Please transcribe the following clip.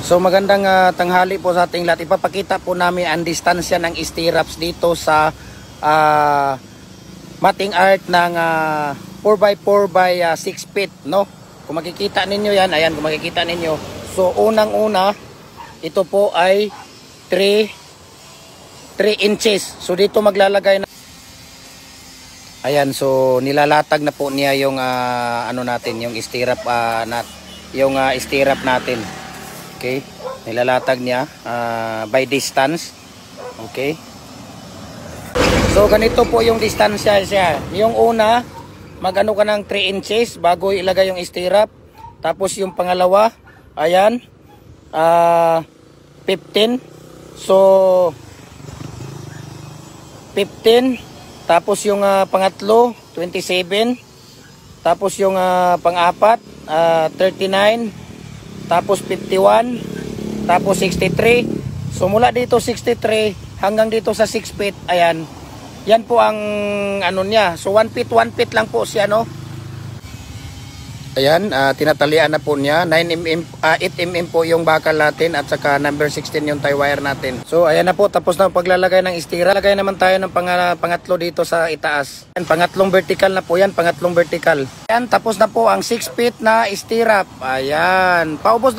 So magandang tanghali po sa ating lahat. Ipapakita po namin ang distansya ng stirrups dito sa mating art ng 4x4 by 6 feet, no? Kung makikita ninyo yan, ayan, kung makikita ninyo. So unang-una, ito po ay 3 inches. So dito maglalagay na. Ayan, so nilalatag na po niya yung ano natin, yung stirrup stirrup natin. Okay, nilalatag niya by distance. Okay, so ganito po yung distansya siya. Yung una, magano ka ng 3 inches bago ilagay yung stirrup. Tapos yung pangalawa, ayan, 15. So 15. Tapos yung pangatlo, 27. Tapos yung pang-apat, 39. Tapos 51. Tapos 63. So mula dito 63 hanggang dito sa 6 feet, ayan. Yan po ang ano niya. So 1 feet lang po siya, no? Ayan, tinatalian na po niya. 8mm po yung bakal natin at saka number 16 yung tie wire natin. So ayan na po, tapos na paglalagay ng stirrup. Lagay naman tayo ng pangatlo dito sa itaas. Ayan, pangatlong vertical na po yan, pangatlong vertical. Ayan, tapos na po ang 6 feet na stirrup. Ayan, paubos